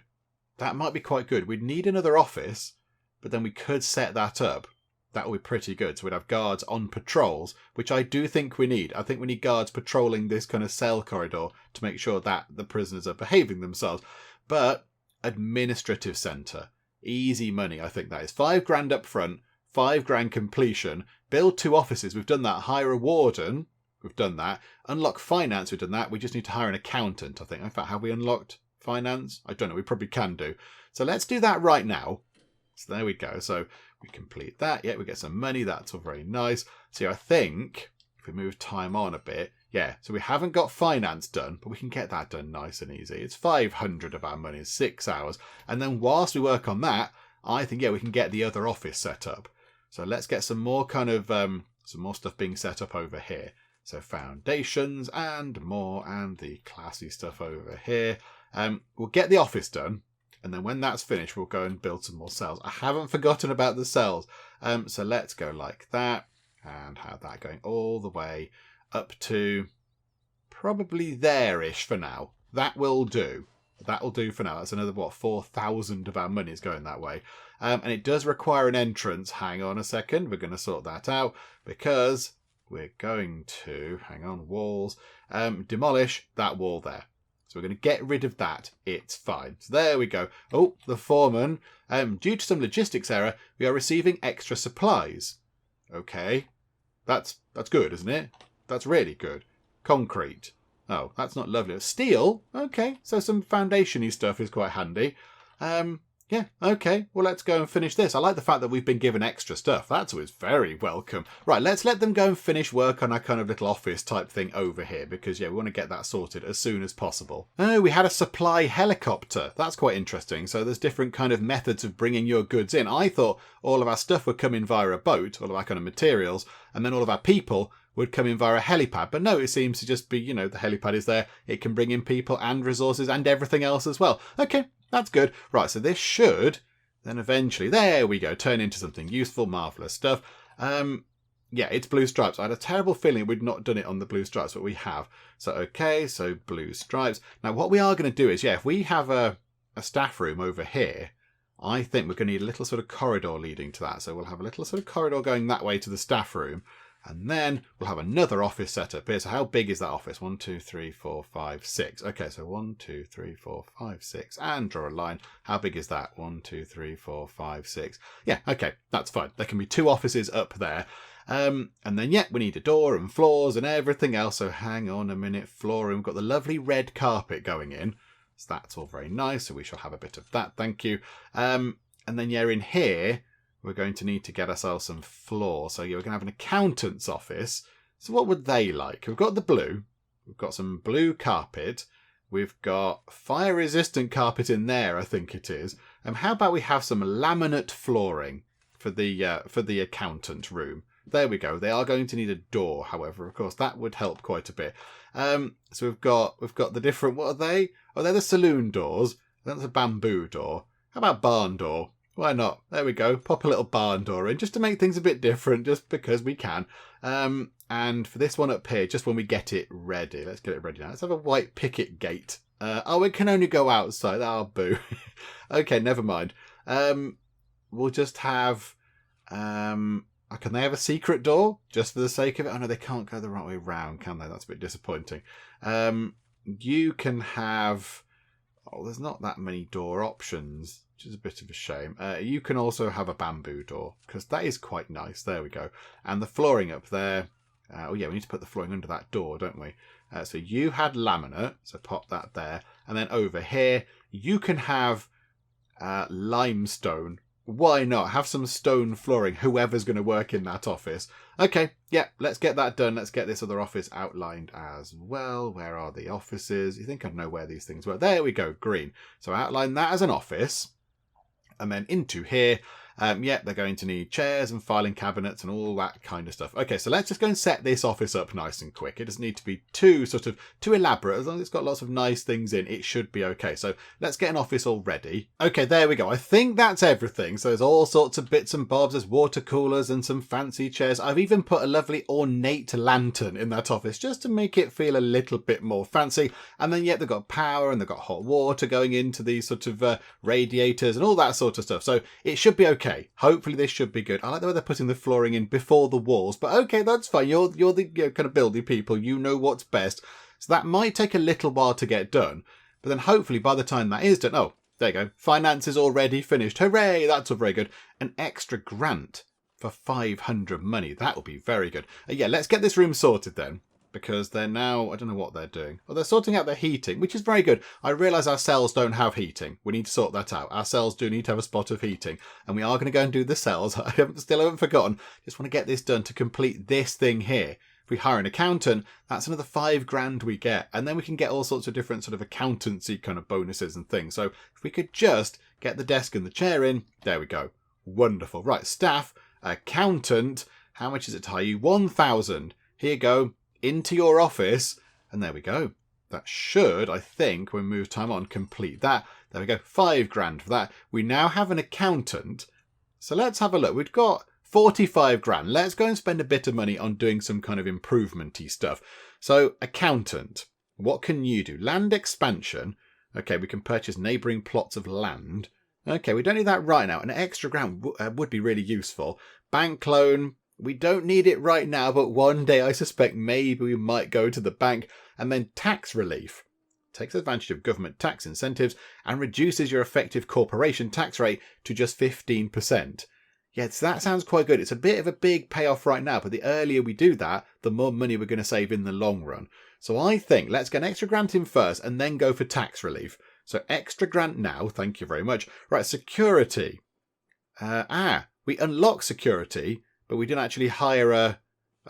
That might be quite good. We'd need another office, but then we could set that up. That would be pretty good. So we'd have guards on patrols, which I do think we need. I think we need guards patrolling this kind of cell corridor to make sure that the prisoners are behaving themselves. But administrative centre. Easy money, I think that is. 5 grand up front, 5 grand completion. Build 2 offices. We've done that. Hire a warden. We've done that. Unlock finance. We've done that. We just need to hire an accountant, I think. In fact, have we unlocked finance? I don't know. We probably can do. So let's do that right now. So there we go. So we complete that. Yeah, we get some money. That's all very nice. So I think if we move time on a bit, so we haven't got finance done, but we can get that done nice and easy. It's 500 of our money, 6 hours. And then whilst we work on that, I think, we can get the other office set up. So let's get some more kind of, some more stuff being set up over here. So foundations and more, and the classy stuff over here. We'll get the office done. And then when that's finished, we'll go and build some more cells. I haven't forgotten about the cells. So let's go like that and have that going all the way up to probably there-ish for now. That will do. That'll do for now. That's another, 4,000 of our money is going that way. And it does require an entrance. Hang on a second. We're going to sort that out because we're going to, walls, demolish that wall there. So we're going to get rid of that. It's fine. So there we go. Oh, the foreman. Due to some logistics error, we are receiving extra supplies. Okay. That's good, isn't it? That's really good. Concrete. Oh, that's not lovely. Steel? Okay, so some foundation-y stuff is quite handy. Okay. Well, let's go and finish this. I like the fact that we've been given extra stuff. That's always very welcome. Right, let's let them go and finish work on our kind of little office type thing over here because, we want to get that sorted as soon as possible. Oh, we had a supply helicopter. That's quite interesting. So there's different kind of methods of bringing your goods in. I thought all of our stuff would come in via a boat, all of our kind of materials, and then all of our people would come in via a helipad. But no, it seems to just be, the helipad is there. It can bring in people and resources and everything else as well. Okay, that's good. Right, so this should then eventually, there we go, turn into something useful, marvellous stuff. Yeah, it's blue stripes. I had a terrible feeling we'd not done it on the blue stripes, but we have. So, okay, so blue stripes. Now, what we are going to do is, if we have a staff room over here, I think we're going to need a little sort of corridor leading to that. So we'll have a little sort of corridor going that way to the staff room. And then we'll have another office set up here. So how big is that office? 1, 2, 3, 4, 5, 6. Okay, so 1, 2, 3, 4, 5, 6. And draw a line. How big is that? 1, 2, 3, 4, 5, 6. Yeah, okay, that's fine. There can be 2 offices up there. And then, we need a door and floors and everything else. So hang on a minute. Flooring. We've got the lovely red carpet going in. So that's all very nice. So we shall have a bit of that. Thank you. And then, in here, we're going to need to get ourselves some floor. So, we're going to have an accountant's office. So what would they like? We've got the blue. We've got some blue carpet. We've got fire-resistant carpet in there, I think it is. How about we have some laminate flooring for the accountant room? There we go. They are going to need a door, however. Of course, that would help quite a bit. So we've got the different... What are they? Oh, they're the saloon doors. That's a bamboo door. How about barn door? Why not? There we go. Pop a little barn door in just to make things a bit different, just because we can. And for this one up here, just when we get it ready. Let's get it ready now. Let's have a white picket gate. Oh, it can only go outside. Oh, boo. Okay, never mind. We'll just have... can they have a secret door just for the sake of it? Oh no, they can't go the right way round, can they? That's a bit disappointing. You can have... Oh, there's not that many door options, which is a bit of a shame. You can also have a bamboo door, because that is quite nice. There we go. And the flooring up there... we need to put the flooring under that door, don't we? So you had laminate, so pop that there. And then over here, you can have limestone. Why not? Have some stone flooring, whoever's going to work in that office. Okay, let's get that done. Let's get this other office outlined as well. Where are the offices? You think I'd know where these things were. There we go, green. So outline that as an office. And then into here, they're going to need chairs and filing cabinets and all that kind of stuff. Okay, so let's just go and set this office up nice and quick. It doesn't need to be too elaborate. As long as it's got lots of nice things in, it should be okay. So let's get an office all ready. Okay, there we go. I think that's everything. So there's all sorts of bits and bobs. There's water coolers and some fancy chairs. I've even put a lovely ornate lantern in that office just to make it feel a little bit more fancy. And then, they've got power and they've got hot water going into these sort of radiators and all that sort of stuff. So it should be okay. Hopefully this should be good. I like the way they're putting the flooring in before the walls, but okay, that's fine. You're the kind of building people. You know what's best. So that might take a little while to get done, but then hopefully by the time that is done, oh, there you go. Finance is already finished. Hooray! That's all very good. An extra grant for 500 money. That will be very good. Let's get this room sorted then. Because they're now, I don't know what they're doing. Well, they're sorting out their heating, which is very good. I realise our cells don't have heating. We need to sort that out. Our cells do need to have a spot of heating. And we are going to go and do the cells. I still haven't forgotten. Just want to get this done to complete this thing here. If we hire an accountant, that's another $5,000 we get. And then we can get all sorts of different sort of accountancy kind of bonuses and things. So if we could just get the desk and the chair in, there we go. Wonderful. Right, staff, accountant, how much is it to hire you? 1,000. Here you go. Into your office, and there we go. That should, I think, when we move time on, complete that. There we go, $5,000 for that. We now have an accountant. So let's have a look. We've got $45,000. Let's go and spend a bit of money on doing some kind of improvement-y stuff. So, accountant, what can you do? Land expansion. Okay, we can purchase neighbouring plots of land. Okay, we don't need that right now. An extra grant would be really useful. Bank loan. We don't need it right now, but one day I suspect maybe we might go to the bank. And then tax relief. Takes advantage of government tax incentives and reduces your effective corporation tax rate to just 15%. Yes, that sounds quite good. It's a bit of a big payoff right now, but the earlier we do that, the more money we're going to save in the long run. So I think let's get an extra grant in first and then go for tax relief. So extra grant now, thank you very much. Right, security. We unlock security, but we didn't actually hire a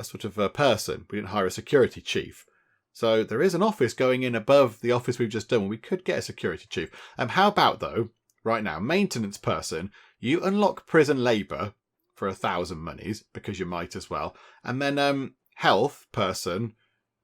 sort of a person. We didn't hire a security chief. So there is an office going in above the office we've just done. We could get a security chief. How about, though, right now, maintenance person, you unlock prison labour for 1,000 monies, because you might as well. And then health person.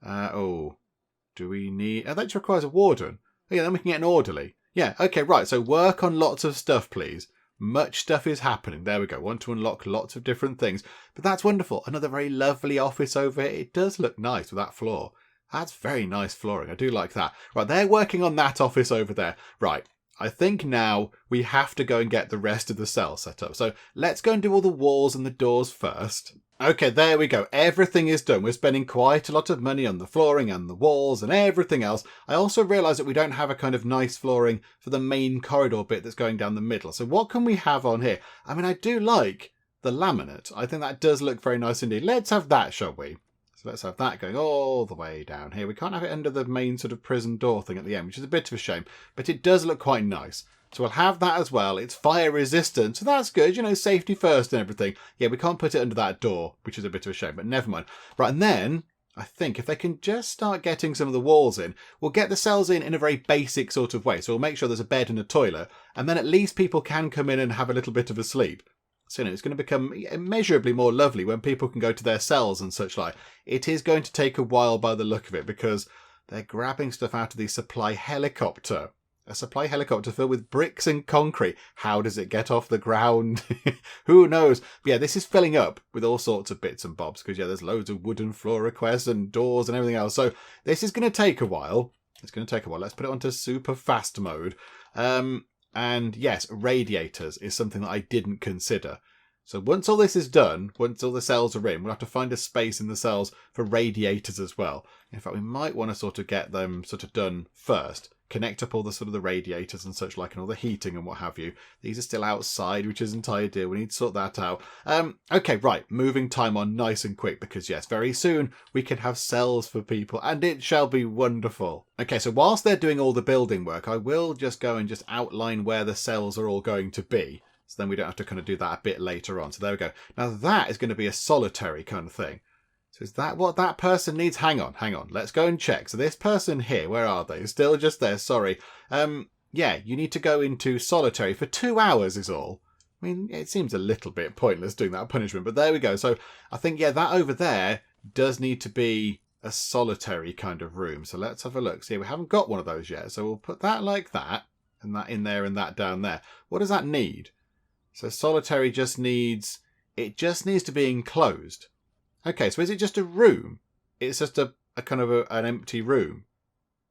Do we need... Oh, that just requires a warden. Oh, yeah, then we can get an orderly. Yeah, okay, right. So work on lots of stuff, please. Much stuff is happening. There we go. Want to unlock lots of different things. But that's wonderful. Another very lovely office over here. It does look nice with that floor. That's very nice flooring. I do like that. Right, they're working on that office over there. Right, I think now we have to go and get the rest of the cell set up. So let's go and do all the walls and the doors first. Okay, there we go. Everything is done. We're spending quite a lot of money on the flooring and the walls and everything else. I also realise that we don't have a kind of nice flooring for the main corridor bit that's going down the middle. So what can we have on here? I mean, I do like the laminate. I think that does look very nice indeed. Let's have that, shall we? So let's have that going all the way down here. We can't have it under the main sort of prison door thing at the end, which is a bit of a shame. But it does look quite nice. So we'll have that as well. It's fire resistant, so that's good. You know, safety first and everything. Yeah, we can't put it under that door, which is a bit of a shame, but never mind. Right, and then I think if they can just start getting some of the walls in, we'll get the cells in a very basic sort of way. So we'll make sure there's a bed and a toilet, and then at least people can come in and have a little bit of a sleep. So, you know, it's going to become immeasurably more lovely when people can go to their cells and such like. It is going to take a while by the look of it because they're grabbing stuff out of the supply helicopter. A supply helicopter filled with bricks and concrete. How does it get off the ground? Who knows? But yeah, this is filling up with all sorts of bits and bobs because, yeah, there's loads of wooden floor requests and doors and everything else. So this is going to take a while. It's going to take a while. Let's put it onto super fast mode. And yes, radiators is something that I didn't consider. So once all this is done, once all the cells are in, we'll have to find a space in the cells for radiators as well. In fact, we might want to sort of get them sort of done first. Connect up all the sort of the radiators and such like and all the heating and what have you. These are still outside, which isn't ideal. We need to sort that out. Okay, right. Moving time on nice and quick because, yes, very soon we can have cells for people and it shall be wonderful. Okay, so whilst they're doing all the building work, I will just go and just outline where the cells are all going to be. So then we don't have to kind of do that a bit later on. So there we go. Now that is going to be a solitary kind of thing. So is that what that person needs? Hang on. Let's go and check. So this person here, where are they? Still just there, sorry. Yeah, you need to go into solitary for 2 hours is all. I mean, it seems a little bit pointless doing that punishment, but there we go. So I think, yeah, that over there does need to be a solitary kind of room. So let's have a look. See, we haven't got one of those yet. So we'll put that like that, and that in there and that down there. What does that need? So solitary just needs... It just needs to be enclosed. Okay, so is it just a room? It's just a kind of an empty room.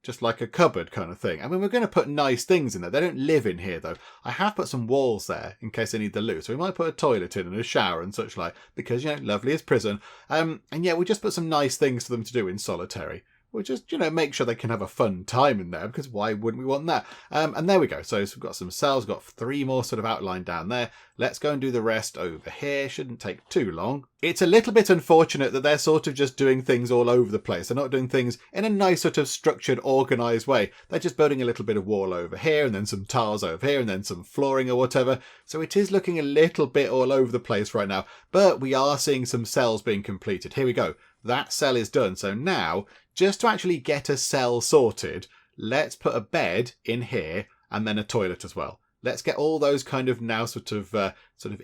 Just like a cupboard kind of thing. I mean, we're going to put nice things in there. They don't live in here, though. I have put some walls there in case they need the loot. So we might put a toilet in and a shower and such like. Because, you know, Loveliest prison. And yeah, we just put some nice things for them to do in solitary. We'll just, you know, make sure they can have a fun time in there, because why wouldn't we want that? And there we go. So we've got some cells, got 3 more sort of outlined down there. Let's go and do the rest over here. Shouldn't take too long. It's a little bit unfortunate that they're sort of just doing things all over the place. They're not doing things in a nice sort of structured, organised way. They're just building a little bit of wall over here, and then some tiles over here, and then some flooring or whatever. So it is looking a little bit all over the place right now. But we are seeing some cells being completed. Here we go. That cell is done. So now, just to actually get a cell sorted, let's put a bed in here and then a toilet as well. Let's get all those kind of now sort of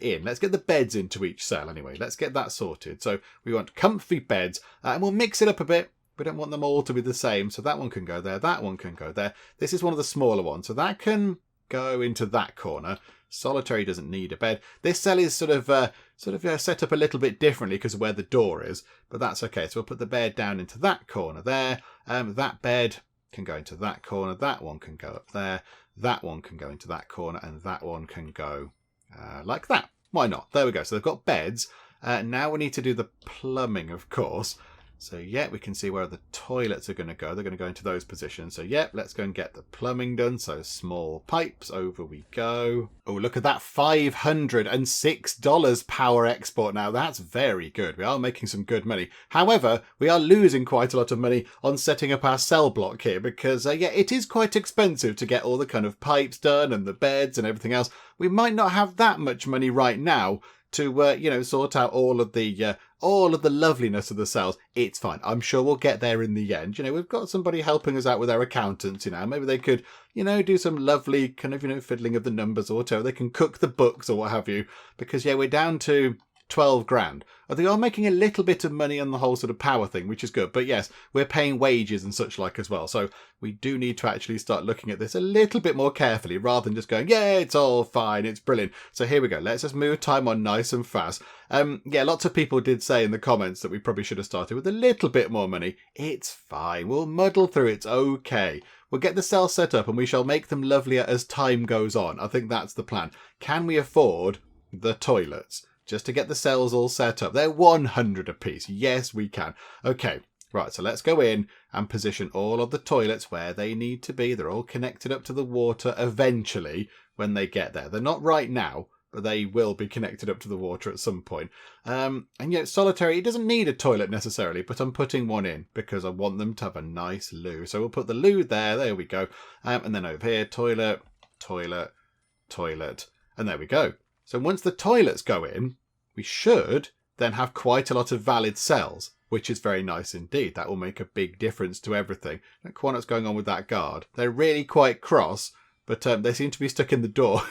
in. Let's get the beds into each cell anyway. Let's get that sorted. So we want comfy beds and we'll mix it up a bit. We don't want them all to be the same. So that one can go there. That one can go there. This is one of the smaller ones. So that can go into that corner. Solitary doesn't need a bed. This cell is sort of set up a little bit differently because of where the door is, but that's okay. So we'll put the bed down into that corner there. That bed can go into that corner. That one can go up there. That one can go into that corner, and that one can go like that. Why not? There we go. So they've got beds. Now we need to do the plumbing, of course. So, yeah, we can see where the toilets are going to go. They're going to go into those positions. So, yeah, let's go and get the plumbing done. So, small pipes, over we go. Oh, look at that, $506 power export now. That's very good. We are making some good money. However, we are losing quite a lot of money on setting up our cell block here because, yeah, it is quite expensive to get all the kind of pipes done and the beds and everything else. We might not have that much money right now to, you know, sort out all of the loveliness of the cells. It's fine. I'm sure we'll get there in the end. You know, we've got somebody helping us out with our accountants, you know. Maybe they could, you know, do some lovely kind of, you know, fiddling of the numbers or whatever. They can cook the books or what have you. Because, yeah, we're down to 12 grand. They are making a little bit of money on the whole sort of power thing, which is good. But yes, we're paying wages and such like as well. So we do need to actually start looking at this a little bit more carefully rather than just going, yeah, it's all fine, it's brilliant. So here we go. Let's just move time on nice and fast. Yeah, lots of people did say in the comments that we probably should have started with a little bit more money. It's fine. We'll muddle through. It's okay. We'll get the cells set up and we shall make them lovelier as time goes on. I think that's the plan. Can we afford the toilets? Just to get the cells all set up. They're 100 apiece. Yes, we can. Okay, right, so let's go in and position all of the toilets where they need to be. They're all connected up to the water eventually when they get there. They're not right now, but they will be connected up to the water at some point. And yet solitary, it doesn't need a toilet necessarily, but I'm putting one in because I want them to have a nice loo. So we'll put the loo there. There we go. And then over here, toilet, toilet, toilet. And there we go. So once the toilets go in, we should then have quite a lot of valid cells, which is very nice indeed. That will make a big difference to everything. Look what's going on with that guard. They're really quite cross, but they seem to be stuck in the door.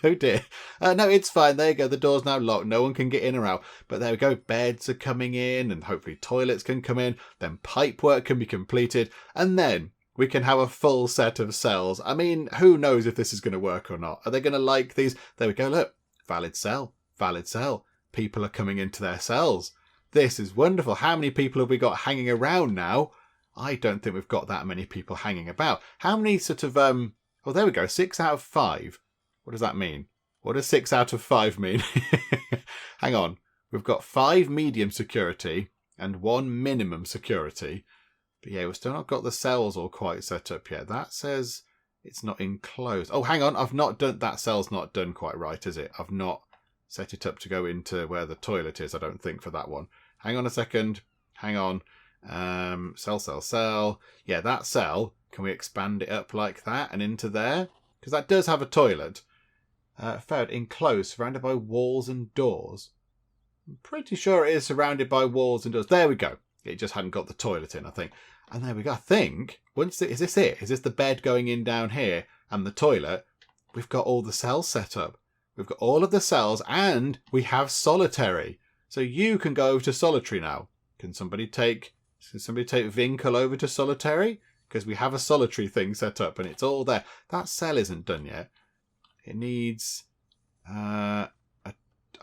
Oh dear. No, it's fine. There you go. The door's now locked. No one can get in or out. But there we go. Beds are coming in and hopefully toilets can come in. Then pipe work can be completed. And then we can have a full set of cells. I mean, who knows if this is going to work or not? Are they going to like these? There we go. Look. Valid cell. Valid cell. People are coming into their cells. This is wonderful. How many people have we got hanging around now? I don't think we've got that many people hanging about. How many sort of, oh, there we go. 6 out of 5. What does that mean? What does 6 out of 5 mean? Hang on. We've got 5 medium security and 1 minimum security. But yeah, we've still not got the cells all quite set up yet. That says it's not enclosed. Oh, hang on. I've not done, that cell's not done quite right, is it? I've not set it up to go into where the toilet is, I don't think, for that one. Hang on a second. Hang on. Cell. Yeah, that cell, can we expand it up like that and into there? Because that does have a toilet. Third, enclosed, surrounded by walls and doors. I'm pretty sure it is surrounded by walls and doors. There we go. It just hadn't got the toilet in, I think. And there we go. I think, is this it? Is this the bed going in down here and the toilet? We've got all the cells set up. We've got all of the cells and we have solitary. So you can go over to solitary now. Can somebody take Vinkle over to solitary? Because we have a solitary thing set up and it's all there. That cell isn't done yet. It needs... oh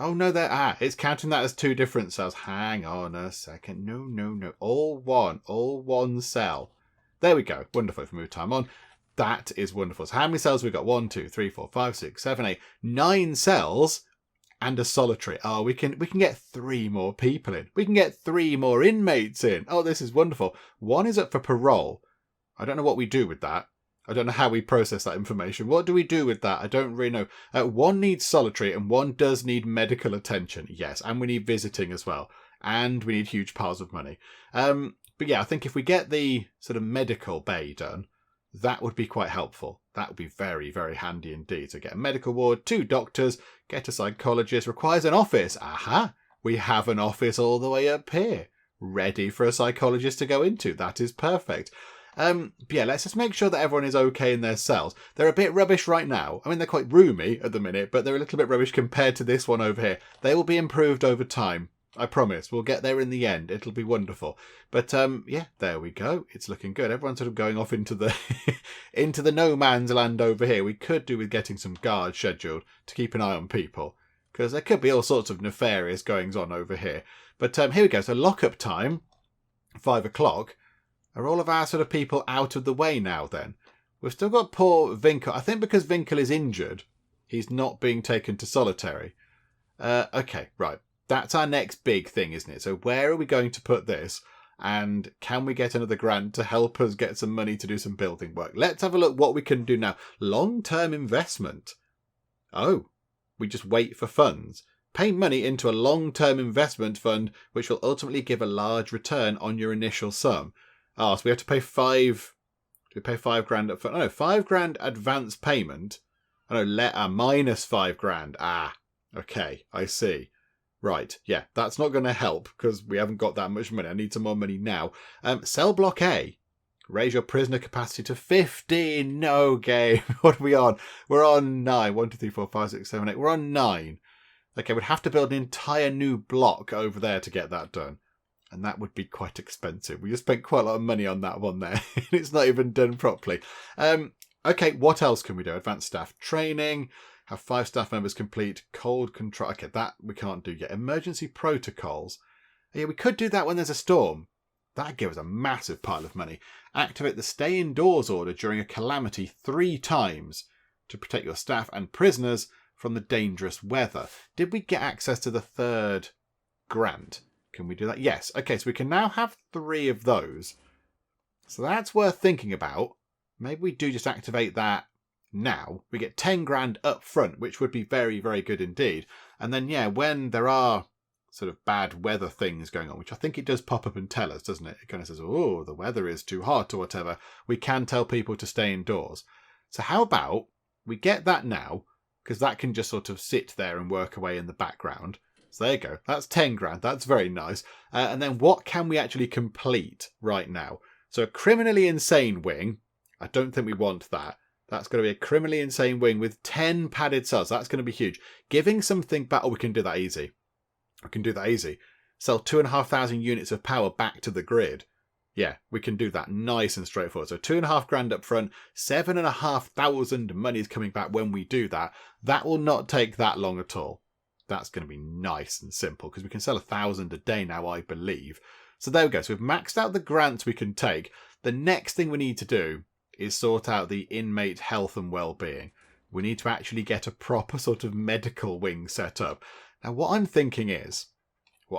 no, it's counting that as 2 different cells. Hang on a second. No. All one cell. There we go. Wonderful. If we move time on. That is wonderful. So how many cells have we got? 1, 2, 3, 4, 5, 6, 7, 8, 9 cells and a solitary. Oh, we can get 3 more people in. We can get 3 more inmates in. Oh, this is wonderful. 1 is up for parole. I don't know what we do with that. I don't know how we process that information. What do we do with that? I don't really know. 1 needs solitary and 1 does need medical attention. Yes, and we need visiting as well. And we need huge piles of money. But yeah, I think if we get the sort of medical bay done, that would be quite helpful. That would be very, very handy indeed. So get a medical ward, 2 doctors, get a psychologist, requires an office. Aha! We have an office all the way up here, ready for a psychologist to go into. That is perfect. But yeah, let's just make sure that everyone is okay in their cells. They're a bit rubbish right now. I mean, they're quite roomy at the minute, but they're a little bit rubbish compared to this one over here. They will be improved over time. I promise. We'll get there in the end. It'll be wonderful. But yeah, there we go. It's looking good. Everyone's sort of going off into the into the no man's land over here. We could do with getting some guards scheduled to keep an eye on people, because there could be all sorts of nefarious goings on over here. But here we go. So lock-up time, 5 o'clock. Are all of our sort of people out of the way now then? We've still got poor Vinkle. I think because Vinkle is injured, he's not being taken to solitary. Okay, right. That's our next big thing, isn't it? So where are we going to put this? And can we get another grant to help us get some money to do some building work? Let's have a look what we can do now. Long-term investment. Oh, we just wait for funds. Pay money into a long-term investment fund, which will ultimately give a large return on your initial sum. Ah, so we have to pay 5... Do we pay 5 grand up front? Oh, no, 5 grand advance payment. Oh, no, minus 5 grand. Ah, okay, I see. Right, yeah, that's not going to help because we haven't got that much money. I need some more money now. Cell block A. Raise your prisoner capacity to 15. No game. What are we on? We're on 9. 1, 2, 3, 4, 5, 6, 7, 8. We're on 9. Okay, we'd have to build an entire new block over there to get that done. And that would be quite expensive. We just spent quite a lot of money on that one there. It's not even done properly. Okay, what else can we do? Advanced staff training. Have 5 staff members complete cold control. Okay, that we can't do yet. Emergency protocols. Yeah, we could do that when there's a storm. That'd give us a massive pile of money. Activate the stay indoors order during a calamity 3 times to protect your staff and prisoners from the dangerous weather. Did we get access to the 3rd grant? Can we do that? Yes. Okay, so we can now have 3 of those. So that's worth thinking about. Maybe we do just activate that now. We get 10 grand up front, which would be very, very good indeed. And then, yeah, when there are sort of bad weather things going on, which I think it does pop up and tell us, doesn't it? It kind of says, oh, the weather is too hot or whatever. We can tell people to stay indoors. So how about we get that now, because that can just sort of sit there and work away in the background. So there you go. That's 10 grand. That's very nice. And then what can we actually complete right now? So a criminally insane wing. I don't think we want that. That's going to be a criminally insane wing with 10 padded cells. That's going to be huge. Giving something back. Oh, we can do that easy. We can do that easy. Sell 2,500 units of power back to the grid. Yeah, we can do that nice and straightforward. So 2.5 grand up front, 7,500 money is coming back when we do that. That will not take that long at all. That's going to be nice and simple because we can sell 1,000 a day now, I believe. So there we go. So we've maxed out the grants we can take. The next thing we need to do is sort out the inmate health and well-being. We need to actually get a proper sort of medical wing set up. Now, what I'm thinking is, we're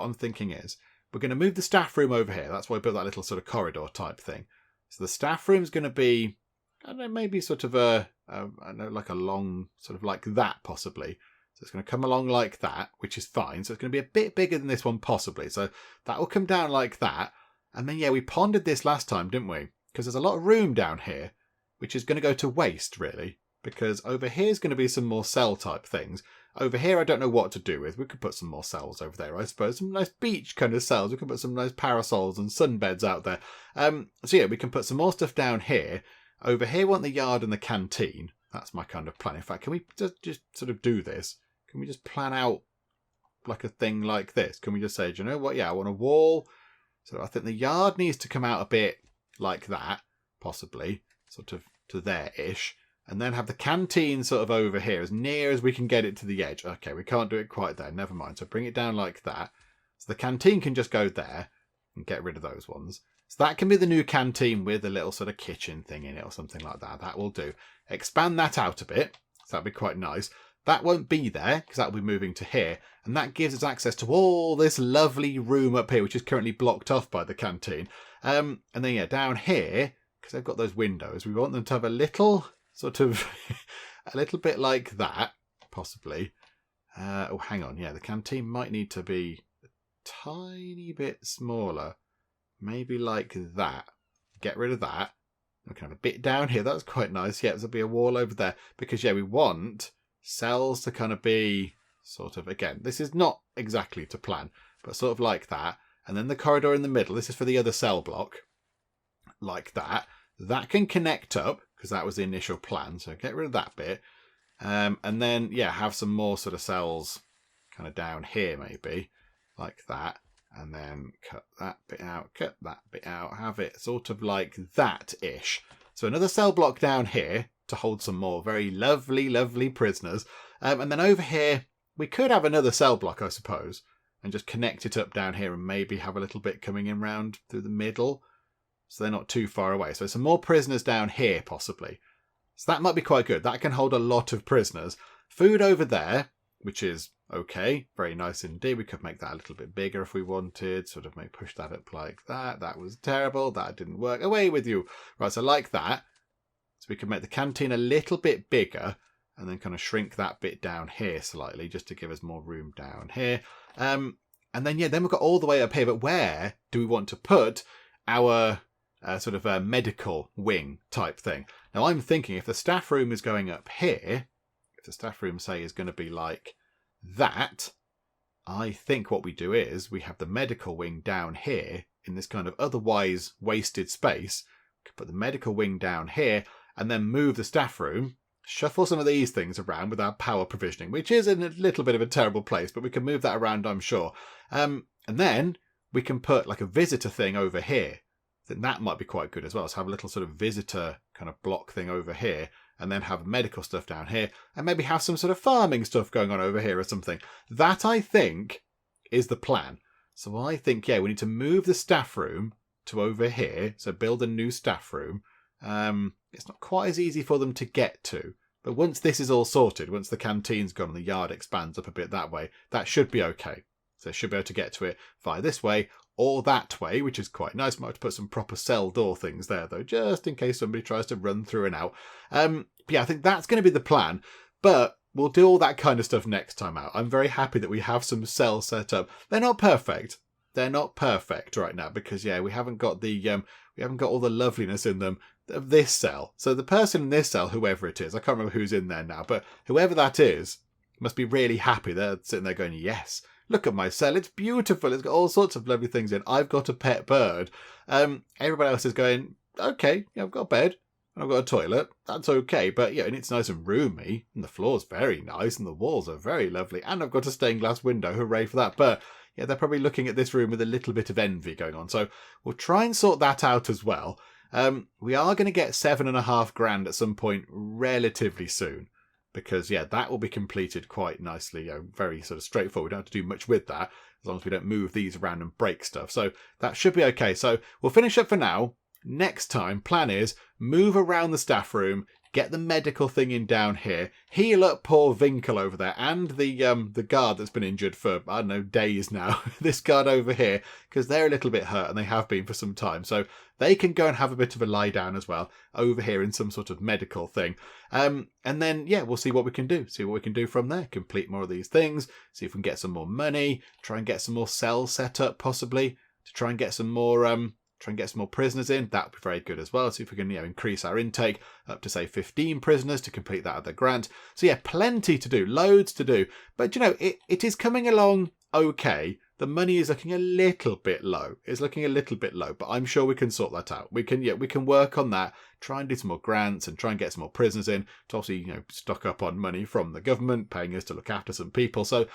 going to move the staff room over here. That's why I built that little sort of corridor type thing. So the staff room is going to be, I don't know, maybe sort of I don't know, like a long, sort of like that possibly. So it's going to come along like that, which is fine. So it's going to be a bit bigger than this one possibly. So that will come down like that. And then, yeah, we pondered this last time, didn't we? Because there's a lot of room down here, which is going to go to waste, really. Because over here is going to be some more cell type things. Over here, I don't know what to do with. We could put some more cells over there, I suppose. Some nice beach kind of cells. We could put some nice parasols and sunbeds out there. So yeah, we can put some more stuff down here. Over here, we want the yard and the canteen. That's my kind of plan. In fact, can we just sort of do this? Can we just plan out like a thing like this? Can we just say, do you know what? Yeah, I want a wall. So I think the yard needs to come out a bit like that, possibly, sort of to there-ish. And then have the canteen sort of over here, as near as we can get it to the edge. Okay, we can't do it quite there. Never mind. So bring it down like that. So the canteen can just go there and get rid of those ones. So that can be the new canteen with a little sort of kitchen thing in it or something like that. That will do. Expand that out a bit. So that'll be quite nice. That won't be there because that'll be moving to here. And that gives us access to all this lovely room up here, which is currently blocked off by the canteen. And then, yeah, down here, because they've got those windows, we want them to have a little sort of, a little bit like that, possibly. Oh, hang on. Yeah, the canteen might need to be a tiny bit smaller. Maybe like that. Get rid of that. We can have a bit down here. That's quite nice. Yeah, there'll be a wall over there. Because, yeah, we want cells to kind of be sort of, again, this is not exactly to plan, but sort of like that. And then the corridor in the middle. This is for the other cell block. Like that. That can connect up, because that was the initial plan. So get rid of that bit. And then, yeah, have some more sort of cells kind of down here, maybe. Like that. And then cut that bit out, cut that bit out. Have it sort of like that-ish. So another cell block down here to hold some more very lovely, lovely prisoners. And then over here, we could have another cell block, I suppose. And just connect it up down here and maybe have a little bit coming in round through the middle. So they're not too far away. So some more prisoners down here, possibly. So that might be quite good. That can hold a lot of prisoners. Food over there, which is okay. Very nice indeed. We could make that a little bit bigger if we wanted. Sort of push that up like that. That was terrible. That didn't work. Away with you. Right, so like that. So we can make the canteen a little bit bigger. And then kind of shrink that bit down here slightly. Just to give us more room down here. And then, yeah, then we've got all the way up here. But where do we want to put our sort of a medical wing type thing? Now I'm thinking if the staff room is going up here, if the staff room say is going to be like that, I think what we do is we have the medical wing down here in this kind of otherwise wasted space. We could put the medical wing down here and then move the staff room shuffle some of these things around with our power provisioning, which is in a little bit of a terrible place, but we can move that around, I'm sure. And then we can put like a visitor thing over here. Then that might be quite good as well. So have a little sort of visitor kind of block thing over here, and then have medical stuff down here, and maybe have some sort of farming stuff going on over here or something. That, I think, is the plan. So I think, yeah, we need to move the staff room to over here. So build a new staff room. It's not quite as easy for them to get to. But once this is all sorted, once the canteen's gone and the yard expands up a bit that way, that should be okay. So they should be able to get to it via this way or that way, which is quite nice. Might have to put some proper cell door things there, though, just in case somebody tries to run through and out. But yeah, I think that's going to be the plan. But we'll do all that kind of stuff next time out. I'm very happy that we have some cells set up. They're not perfect. They're not perfect right now because, yeah, we haven't got all the loveliness in them of this cell. So the person in this cell, whoever it is, I can't remember who's in there now, but whoever that is must be really happy. They're sitting there going, yes, look at my cell. It's beautiful. It's got all sorts of lovely things in. I've got a pet bird. Everybody else is going, okay, yeah, I've got a bed. I've got a toilet. That's okay. But yeah, and it's nice and roomy. And the floor's very nice. And the walls are very lovely. And I've got a stained glass window. Hooray for that. But yeah, they're probably looking at this room with a little bit of envy going on. So we'll try and sort that out as well. We are going to get 7.5 grand at some point relatively soon. Because, yeah, that will be completed quite nicely. Very sort of straightforward. We don't have to do much with that. As long as we don't move these around and break stuff. So that should be okay. So we'll finish up for now. Next time, plan is move around the staff room, get the medical thing in down here, heal up poor Winkle over there, and the guard that's been injured for, I don't know, days now. This guard over here, because they're a little bit hurt, and they have been for some time. So they can go and have a bit of a lie down as well, over here in some sort of medical thing. And then, yeah, we'll see what we can do. See what we can do from there. Complete more of these things, see if we can get some more money, try and get some more cells set up, possibly, to try and get some more... Try and get some more prisoners in. That would be very good as well. See if we can, increase our intake up to, say, 15 prisoners to complete that other grant. So, yeah, plenty to do. Loads to do. But, it is coming along okay. The money is looking a little bit low. It's looking a little bit low, but I'm sure we can sort that out. We can work on that. Try and do some more grants and try and get some more prisoners in to obviously, stock up on money from the government, paying us to look after some people. So,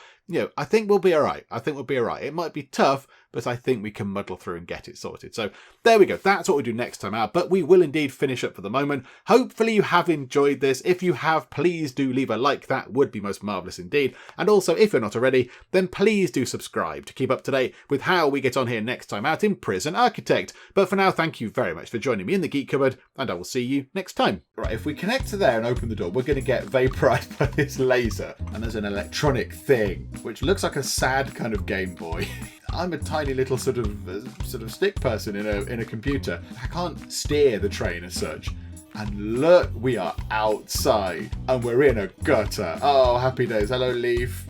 I think we'll be all right. It might be tough, but I think we can muddle through and get it sorted. So there we go. That's what we do next time out, but we will indeed finish up for the moment. Hopefully you have enjoyed this. If you have, please do leave a like. That would be most marvellous indeed. And also, if you're not already, then please do subscribe to keep up to date with how we get on here next time out in Prison Architect. But for now, thank you very much for joining me in the Geek Cupboard, and I will see you next time. Right, if we connect to there and open the door, we're going to get vaporized by this laser. And there's an electronic thing, which looks like a sad kind of Game Boy. I'm a tiny little sort of stick person in a computer. I can't steer the train as such. And look, we are outside and we're in a gutter. Oh, happy days. Hello, Leaf.